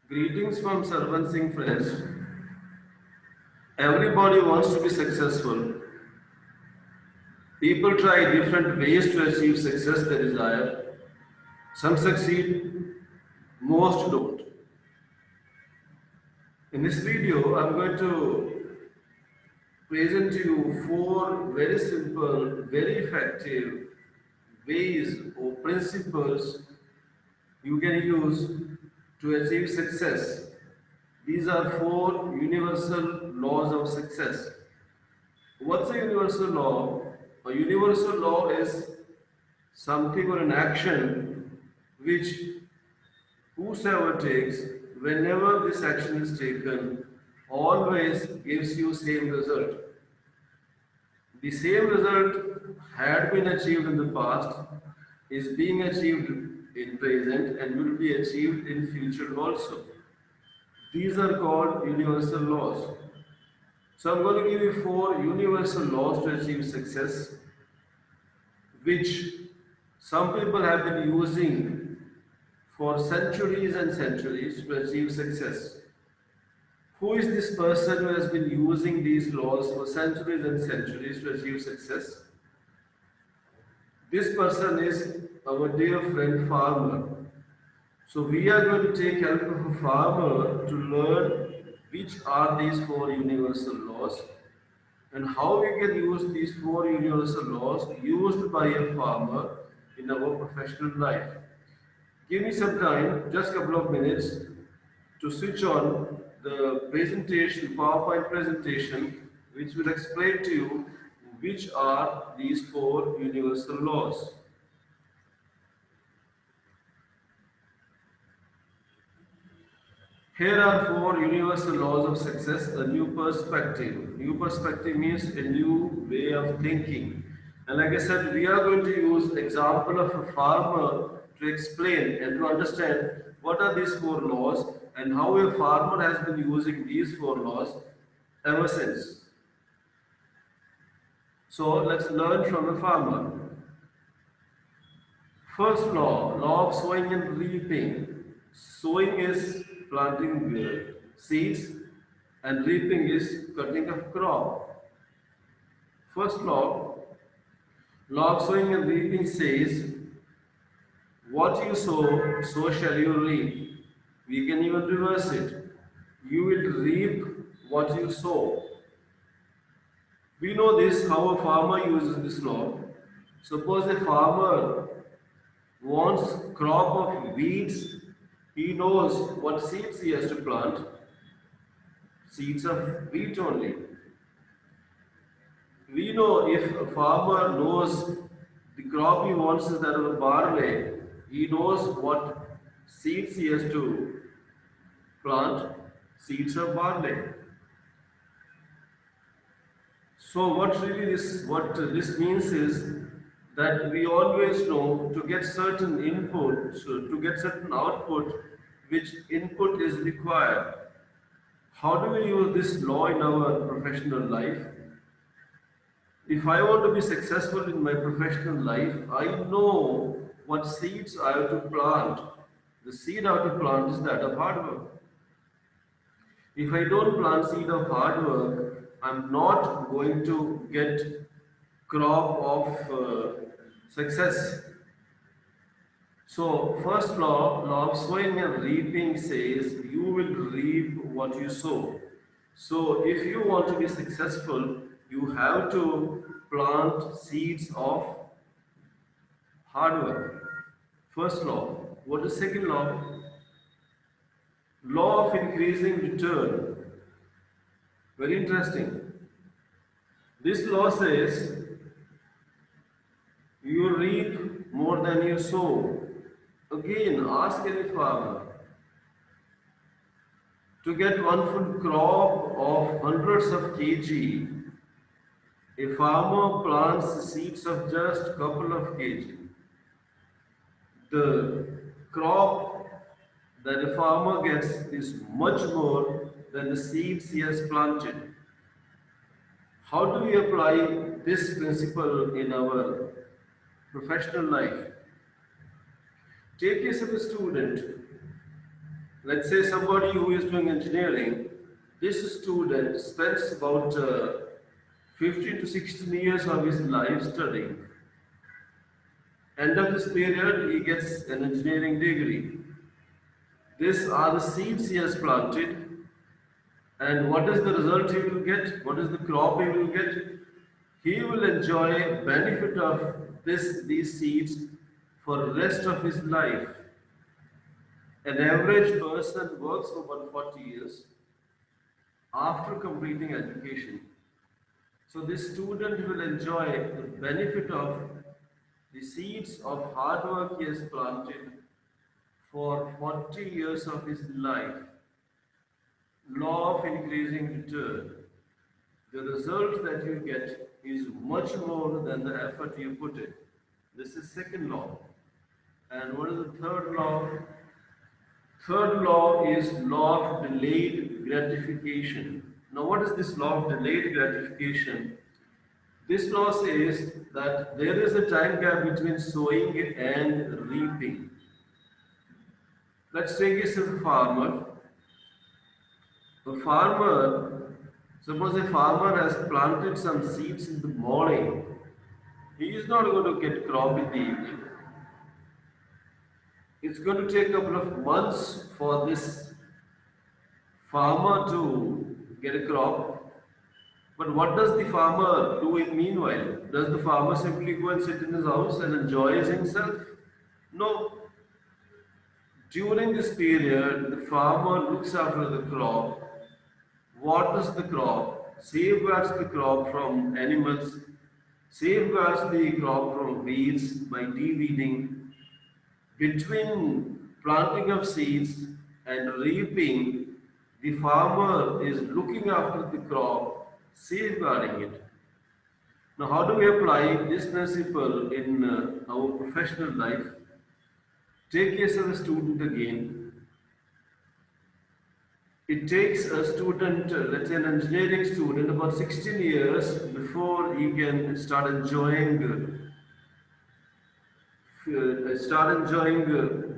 Greetings from Sarvan Singh friends. Everybody wants to be successful. People try different ways to achieve success they desire. Some succeed, most don't. In this video, I'm going to present to you four very simple, very effective ways or principles you can use to achieve success. These are four universal laws of success. What's a universal law? A universal law is something or an action which whosoever takes, whenever this action is taken, always gives you same result. The same result had been achieved in the past, is being achieved in present and will be achieved in future also. These are called universal laws. So I'm going to give you four universal laws to achieve success, which some people have been using for centuries and centuries to achieve success. Who is this person who has been using these laws for centuries and centuries to achieve success? This person is our dear friend farmer. So we are going to take help of a farmer to learn which are these four universal laws and how we can use these four universal laws used by a farmer in our professional life. Give me some time, just a couple of minutes, to switch on the presentation, PowerPoint presentation, which will explain to you which are these four universal laws. Here are four universal laws of success, a new perspective. New perspective means a new way of thinking. And like I said, we are going to use example of a farmer to explain and to understand what are these four laws and how a farmer has been using these four laws ever since. So let's learn from a farmer. First law, law of sowing and reaping. Sowing is planting seeds and reaping is cutting of crop. First law of sowing and reaping says, what you sow, so shall you reap. We can even reverse it. You will reap what you sow. We know this, how a farmer uses this law. Suppose a farmer wants crop of weeds, he knows what seeds he has to plant, seeds of wheat only. We know if a farmer knows the crop he wants is that of barley, he knows what seeds he has to plant, seeds of barley. So what this means is that we always know to get certain input, so to get certain output, which input is required. How do we use this law in our professional life? If I want to be successful in my professional life, I know what seeds I have to plant. The seed I have to plant is that of hard work. If I don't plant seed of hard work, I'm not going to get crop of success. So first law of sowing and reaping says you will reap what you sow. So if you want to be successful, you have to plant seeds of hard work. First law. What is second law? Law of increasing return. Very interesting. This law says you reap more than you sow. Again, ask any farmer. To get one full crop of hundreds of kg, a farmer plants seeds of just couple of kg. The crop that a farmer gets is much more than the seeds he has planted. How do we apply this principle in our professional life? Take case of a student Let's say somebody who is doing engineering, this student spends about 15 to 16 years of his life studying. End of this period, he gets an engineering degree. These are the seeds he has planted, and what is the result he will get? What is the crop he will get? He will enjoy benefit of these seeds for the rest of his life. An average person works for about 40 years after completing education. So this student will enjoy the benefit of the seeds of hard work he has planted for 40 years of his life. Law of increasing return. The result that you get is much more than the effort you put in. This is second law. And what is the third law? Third law is law of delayed gratification. Now, what is this law of delayed gratification? This law says that there is a time gap between sowing and reaping. Let's take this as a farmer. A farmer, suppose a farmer has planted some seeds in the morning. He is not going to get crop in the evening. It's going to take a couple of months for this farmer to get a crop. But what does the farmer do in meanwhile? Does the farmer simply go and sit in his house and enjoys himself? No. During this period, the farmer looks after the crop, waters the crop, safeguards the crop from animals, safeguards the crop from weeds by de-weeding. Between planting of seeds and reaping, the farmer is looking after the crop, safeguarding it. Now, how do we apply this principle in our professional life? Take case of a student again. It takes a student, let's say an engineering student, about 16 years before he can start enjoying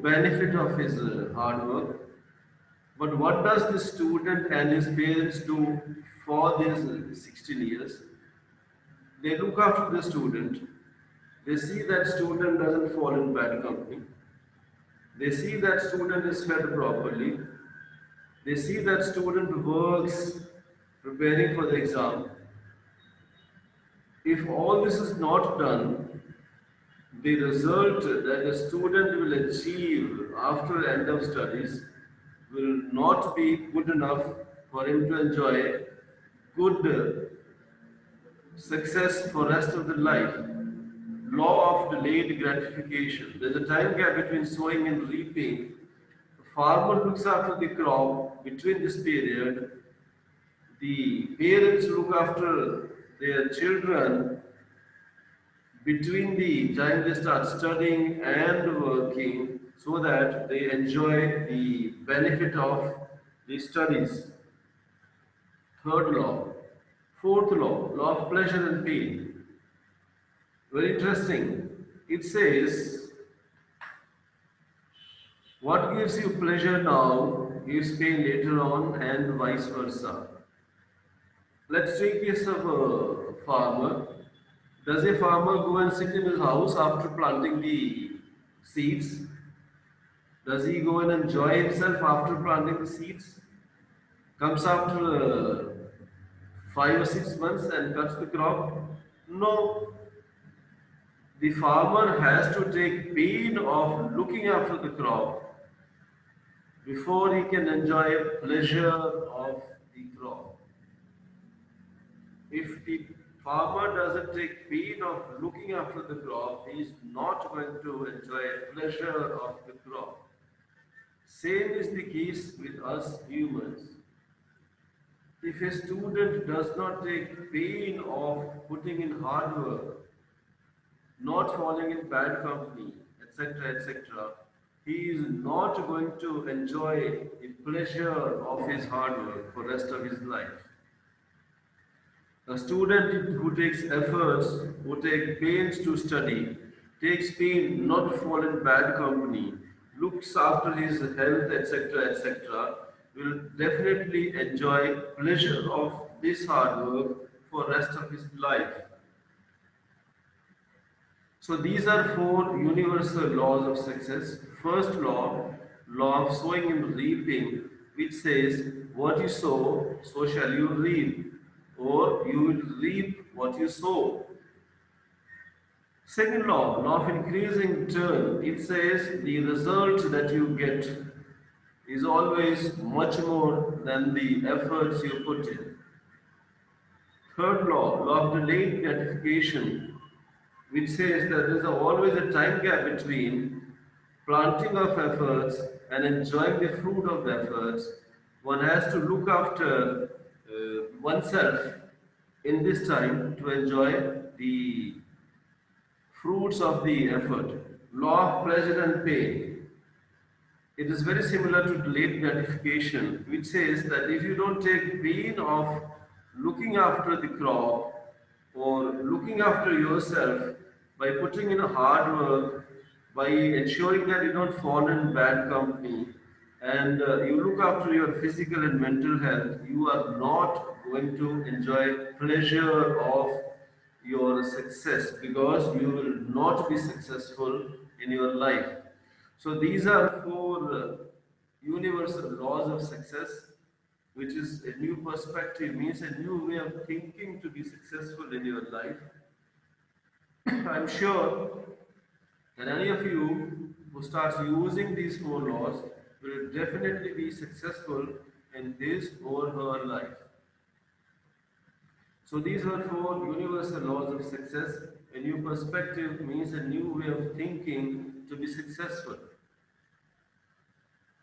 benefit of his hard work. But what does the student and his parents do for these 16 years? They look after the student. They see that student doesn't fall in bad company. They see that student is fed properly. They see that student works preparing for the exam. If all this is not done, the result that the student will achieve after end of studies will not be good enough for him to enjoy good success for rest of the life. Law of delayed gratification. There's a time gap between sowing and reaping. The farmer looks after the crop between this period. The parents look after their children between the time they start studying and working so that they enjoy the benefit of the studies. Third law. Fourth law, law of pleasure and pain. Very interesting. It says, what gives you pleasure now gives pain later on, and vice versa. Let's take case of a farmer. Does a farmer go and sit in his house after planting the seeds? Does he go and enjoy himself after planting the seeds? Comes after 5 or 6 months and cuts the crop? No. The farmer has to take pain of looking after the crop before he can enjoy pleasure of the crop. If the farmer doesn't take pain of looking after the crop, he is not going to enjoy pleasure of the crop. Same is the case with us humans. If a student does not take pain of putting in hard work, not falling in bad company, etc., etc., he is not going to enjoy the pleasure of his hard work for the rest of his life. A student who takes efforts, who takes pains to study, takes pain not to fall in bad company, looks after his health, etc., etc., will definitely enjoy pleasure of this hard work for rest of his life. So these are four universal laws of success. First law, law of sowing and reaping, which says, what you sow, so shall you reap, or you will reap what you sow. Second law, law of increasing return, it says the result that you get is always much more than the efforts you put in. Third law, law of delayed gratification, which says that there is always a time gap between planting of efforts and enjoying the fruit of the efforts. One has to look after oneself in this time to enjoy the fruits of the effort. Law of pleasure and pain. It is very similar to delayed gratification, which says that if you don't take pain of looking after the crop or looking after yourself by putting in a hard work, by ensuring that you don't fall in bad company, and you look after your physical and mental health, you are not going to enjoy pleasure of your success because you will not be successful in your life. So these are four universal laws of success, which is a new perspective, means a new way of thinking to be successful in your life. I'm sure that any of you who starts using these four laws will definitely be successful in his or her life. So these are four universal laws of success. A new perspective means a new way of thinking to be successful.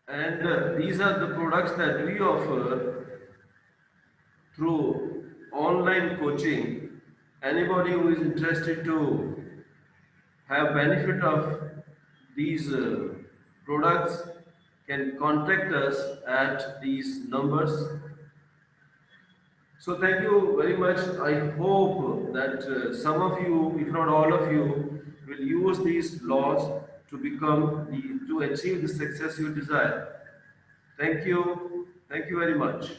And these are the products that we offer through online coaching. Anybody who is interested to have benefit of these products can contact us at these numbers. So thank you very much. I hope that some of you, if not all of you, will use these laws to to achieve the success you desire. Thank you. Thank you very much.